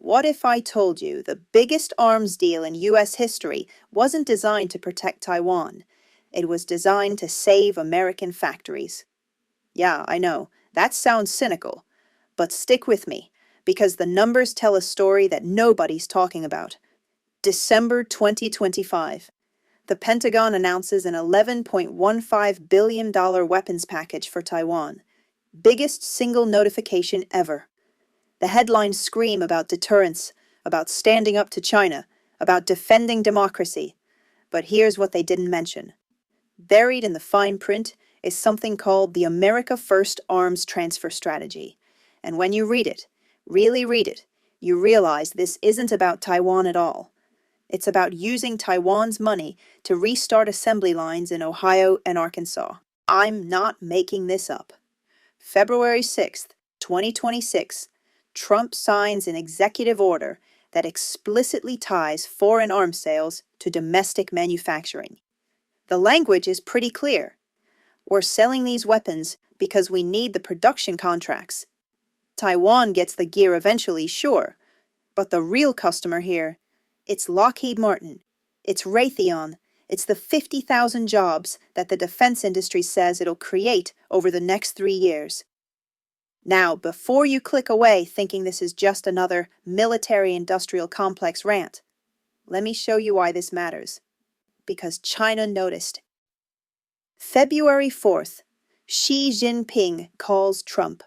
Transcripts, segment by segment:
what if I told you the biggest arms deal in US history wasn't designed to protect Taiwan? It was designed to save American factories. Yeah, I know, that sounds cynical, but stick with me, because the numbers tell a story that nobody's talking about. December 2025. The Pentagon announces an $11.15 billion weapons package for Taiwan. Biggest single notification ever. The headlines scream about deterrence, about standing up to China, about defending democracy. But here's what they didn't mention. Buried in the fine print is something called the America First Arms Transfer Strategy. And when you read it, really read it, you realize this isn't about Taiwan at all. It's about using Taiwan's money to restart assembly lines in Ohio and Arkansas. I'm not making this up. February 6th, 2026, Trump signs an executive order that explicitly ties foreign arms sales to domestic manufacturing. The language is pretty clear. We're selling these weapons because we need the production contracts. Taiwan gets the gear eventually, sure, but the real customer here, it's Lockheed Martin, it's Raytheon, it's the 50,000 jobs that the defense industry says it'll create over the next 3 years. Now, before you click away thinking this is just another military-industrial complex rant, let me show you why this matters. Because China noticed. February 4th, Xi Jinping calls Trump.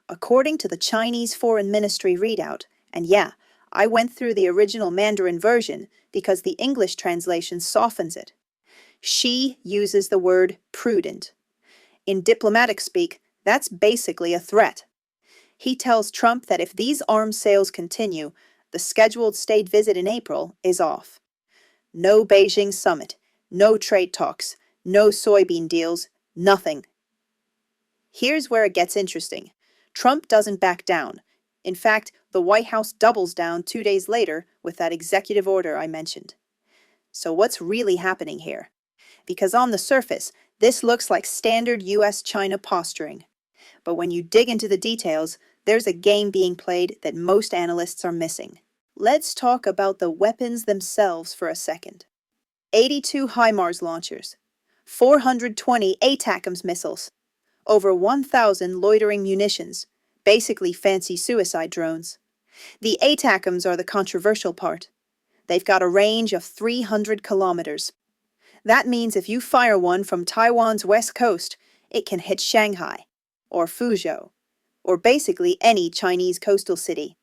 According to the Chinese Foreign Ministry readout, and yeah, I went through the original Mandarin version because the English translation softens it. Xi uses the word prudent. In diplomatic speak, that's basically a threat. He tells Trump that if these arms sales continue, the scheduled state visit in April is off. No Beijing summit, no trade talks, no soybean deals, nothing. Here's where it gets interesting. Trump doesn't back down. In fact, the White House doubles down 2 days later with that executive order I mentioned. So what's really happening here? Because on the surface, this looks like standard US-China posturing. But when you dig into the details, there's a game being played that most analysts are missing. Let's talk about the weapons themselves for a second. 82 HIMARS launchers, 420 ATACMS missiles, over 1,000 loitering munitions, basically fancy suicide drones. The ATACMS are the controversial part. They've got a range of 300 kilometers. That means if you fire one from Taiwan's west coast, it can hit Shanghai, or Fuzhou, or basically any Chinese coastal city.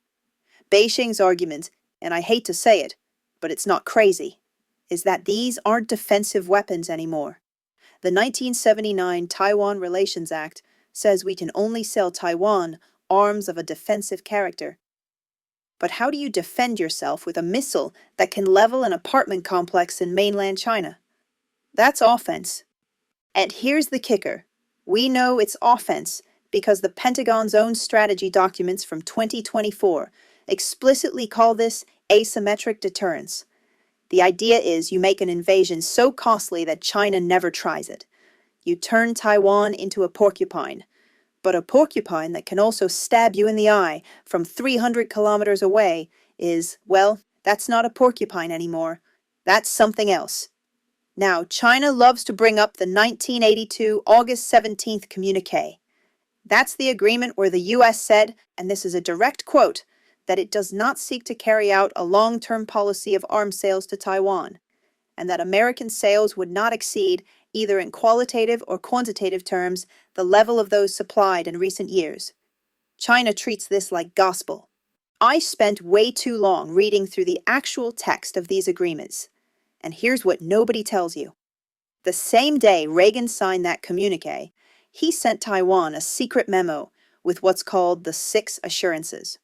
Beijing's argument, and I hate to say it, but it's not crazy, is that these aren't defensive weapons anymore. The 1979 Taiwan Relations Act says we can only sell Taiwan arms of a defensive character. But how do you defend yourself with a missile that can level an apartment complex in mainland China? That's offense. And here's the kicker. We know it's offense because the Pentagon's own strategy documents from 2024 explicitly call this asymmetric deterrence. The idea is you make an invasion so costly that China never tries it. You turn Taiwan into a porcupine, but a porcupine that can also stab you in the eye from 300 kilometers away is, well, that's not a porcupine anymore. That's something else. Now, China loves to bring up the 1982 August 17th communiqué. That's the agreement where the US said, and this is a direct quote, that it does not seek to carry out a long-term policy of arms sales to Taiwan, and that American sales would not exceed, either in qualitative or quantitative terms, the level of those supplied in recent years. China treats this like gospel. I spent way too long reading through the actual text of these agreements, and here's what nobody tells you. The same day Reagan signed that communiqué, he sent Taiwan a secret memo with what's called the 6 assurances.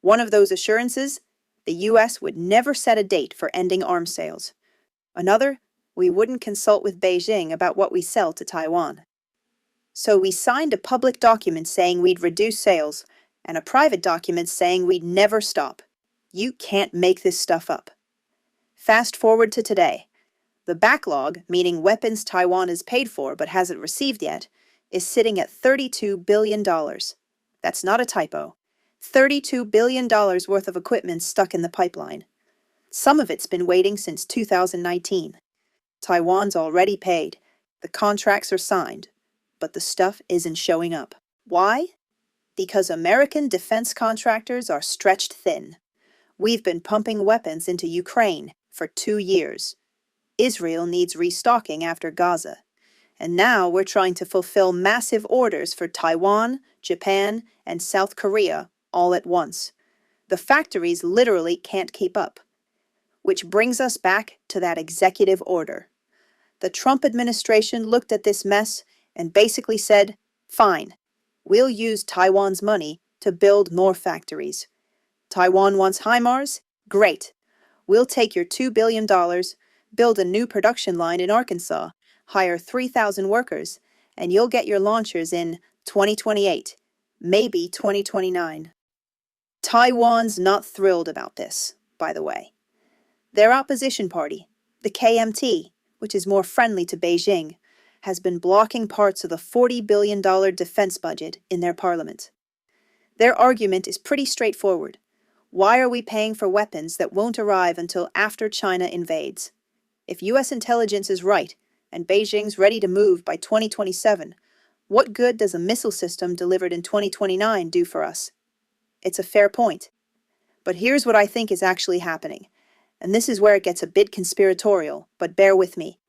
One of those assurances, the US would never set a date for ending arms sales. Another, we wouldn't consult with Beijing about what we sell to Taiwan. So we signed a public document saying we'd reduce sales, and a private document saying we'd never stop. You can't make this stuff up. Fast forward to today. The backlog, meaning weapons Taiwan has paid for but hasn't received yet, is sitting at $32 billion. That's not a typo. $32 billion worth of equipment stuck in the pipeline. Some of it's been waiting since 2019. Taiwan's already paid. The contracts are signed. But the stuff isn't showing up. Why? Because American defense contractors are stretched thin. We've been pumping weapons into Ukraine for 2 years. Israel needs restocking after Gaza. And now we're trying to fulfill massive orders for Taiwan, Japan, and South Korea all at once. The factories literally can't keep up. Which brings us back to that executive order. The Trump administration looked at this mess and basically said, fine, we'll use Taiwan's money to build more factories. Taiwan wants HIMARS? Great. We'll take your $2 billion, build a new production line in Arkansas, hire 3,000 workers, and you'll get your launchers in 2028, maybe 2029. Taiwan's not thrilled about this, by the way. Their opposition party, the KMT, which is more friendly to Beijing, has been blocking parts of the $40 billion defense budget in their parliament. Their argument is pretty straightforward. Why are we paying for weapons that won't arrive until after China invades? If US intelligence is right, and Beijing's ready to move by 2027, what good does a missile system delivered in 2029 do for us? It's a fair point. But here's what I think is actually happening. And this is where it gets a bit conspiratorial, but bear with me.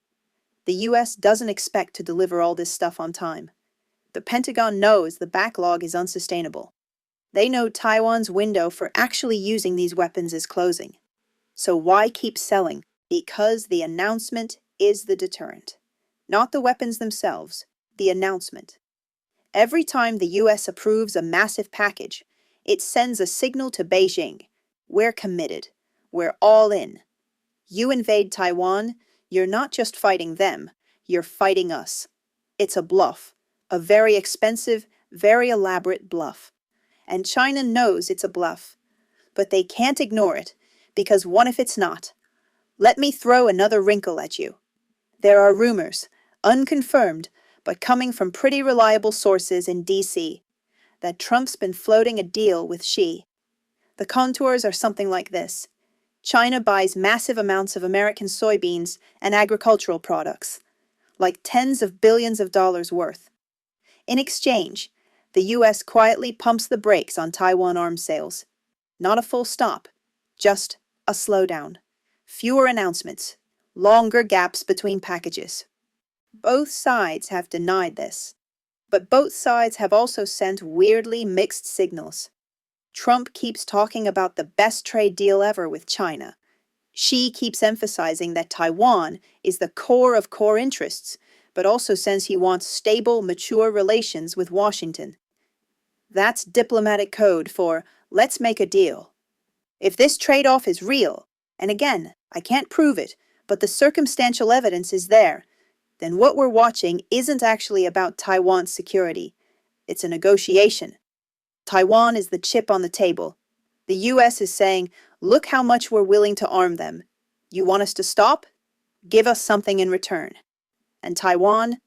The US doesn't expect to deliver all this stuff on time. The Pentagon knows the backlog is unsustainable. They know Taiwan's window for actually using these weapons is closing. So why keep selling? Because the announcement is the deterrent. Not the weapons themselves, the announcement. Every time the US approves a massive package, it sends a signal to Beijing. We're committed. We're all in. You invade Taiwan, you're not just fighting them, you're fighting us. It's a bluff, a very expensive, very elaborate bluff. And China knows it's a bluff, but they can't ignore it, because what if it's not? Let me throw another wrinkle at you. There are rumors, unconfirmed, but coming from pretty reliable sources in DC, that Trump's been floating a deal with Xi. The contours are something like this. China buys massive amounts of American soybeans and agricultural products, like tens of billions of dollars worth. In exchange, the US quietly pumps the brakes on Taiwan arms sales. Not a full stop, just a slowdown. Fewer announcements, longer gaps between packages. Both sides have denied this, but both sides have also sent weirdly mixed signals. Trump keeps talking about the best trade deal ever with China. Xi keeps emphasizing that Taiwan is the core of core interests, but also says he wants stable, mature relations with Washington. That's diplomatic code for, let's make a deal. If this trade-off is real, and again, I can't prove it, but the circumstantial evidence is there, then what we're watching isn't actually about Taiwan's security. It's a negotiation. Taiwan is the chip on the table. The US is saying, look how much we're willing to arm them. You want us to stop? Give us something in return. And Taiwan's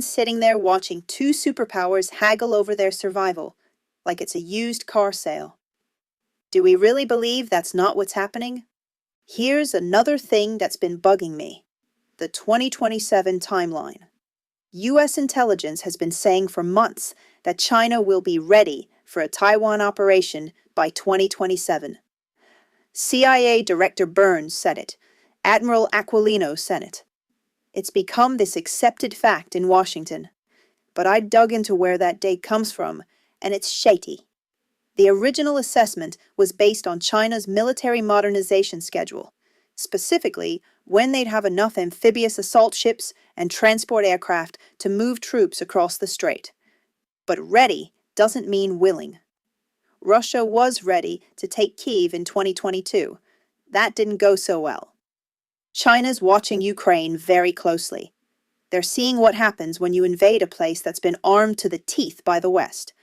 sitting there watching two superpowers haggle over their survival, like it's a used car sale. Do we really believe that's not what's happening? Here's another thing that's been bugging me. The 2027 timeline. US intelligence has been saying for months that China will be ready for a Taiwan operation by 2027. CIA Director Burns said it. Admiral Aquilino said it. It's become this accepted fact in Washington. But I dug into where that date comes from, and it's shady. The original assessment was based on China's military modernization schedule, specifically when they'd have enough amphibious assault ships and transport aircraft to move troops across the strait. But ready doesn't mean willing. Russia was ready to take Kyiv in 2022. That didn't go so well. China's watching Ukraine very closely. They're seeing what happens when you invade a place that's been armed to the teeth by the West.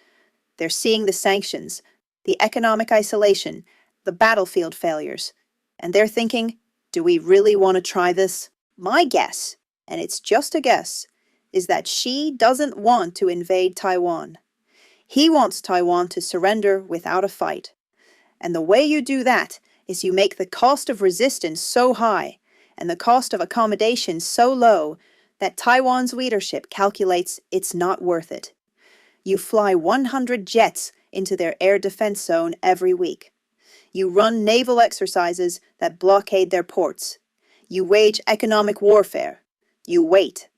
They're seeing the sanctions, the economic isolation, the battlefield failures. And they're thinking, do we really want to try this? My guess, and it's just a guess, is that Xi doesn't want to invade Taiwan. He wants Taiwan to surrender without a fight. And the way you do that is you make the cost of resistance so high and the cost of accommodation so low that Taiwan's leadership calculates it's not worth it. You fly 100 jets into their air defense zone every week. You run naval exercises that blockade their ports. You wage economic warfare. You wait.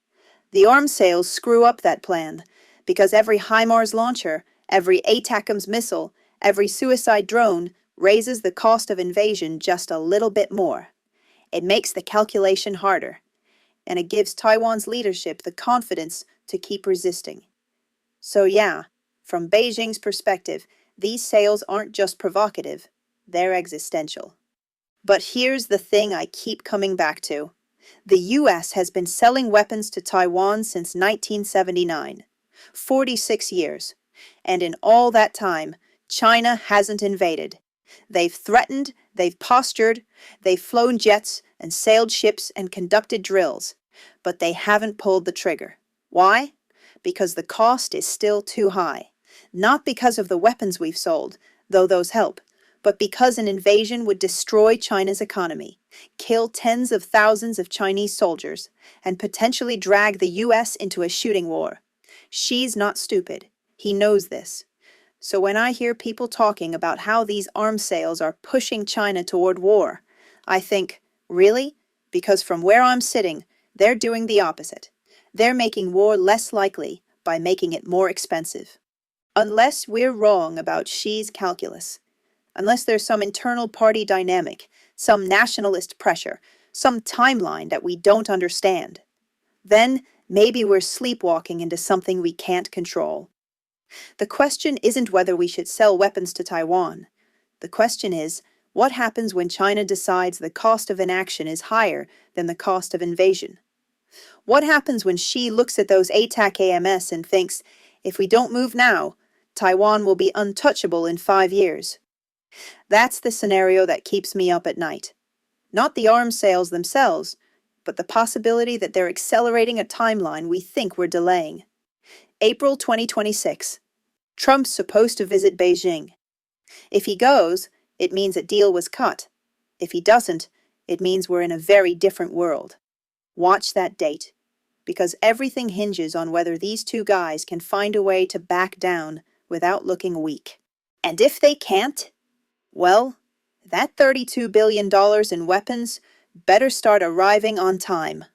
The arms sales screw up that plan because every HIMARS launcher, every ATACMS missile, every suicide drone raises the cost of invasion just a little bit more. It makes the calculation harder, and it gives Taiwan's leadership the confidence to keep resisting. So yeah, from Beijing's perspective, these sales aren't just provocative, they're existential. But here's the thing I keep coming back to. The US has been selling weapons to Taiwan since 1979, 46 years, and in all that time, China hasn't invaded. They've threatened, they've postured, they've flown jets and sailed ships and conducted drills, but they haven't pulled the trigger. Why? Because the cost is still too high. Not because of the weapons we've sold, though those help, but because an invasion would destroy China's economy, kill tens of thousands of Chinese soldiers, and potentially drag the US into a shooting war. Xi's not stupid. He knows this. So when I hear people talking about how these arms sales are pushing China toward war, I think, really? Because from where I'm sitting, they're doing the opposite. They're making war less likely by making it more expensive. Unless we're wrong about Xi's calculus, unless there's some internal party dynamic, some nationalist pressure, some timeline that we don't understand, then maybe we're sleepwalking into something we can't control. The question isn't whether we should sell weapons to Taiwan. The question is, what happens when China decides the cost of inaction is higher than the cost of invasion? What happens when Xi looks at those ATACMS and thinks, if we don't move now, Taiwan will be untouchable in 5 years? That's the scenario that keeps me up at night. Not the arms sales themselves, but the possibility that they're accelerating a timeline we think we're delaying. April 2026. Trump's supposed to visit Beijing. If he goes, it means a deal was cut. If he doesn't, it means we're in a very different world. Watch that date, because everything hinges on whether these two guys can find a way to back down without looking weak. And if they can't, well, that $32 billion in weapons better start arriving on time.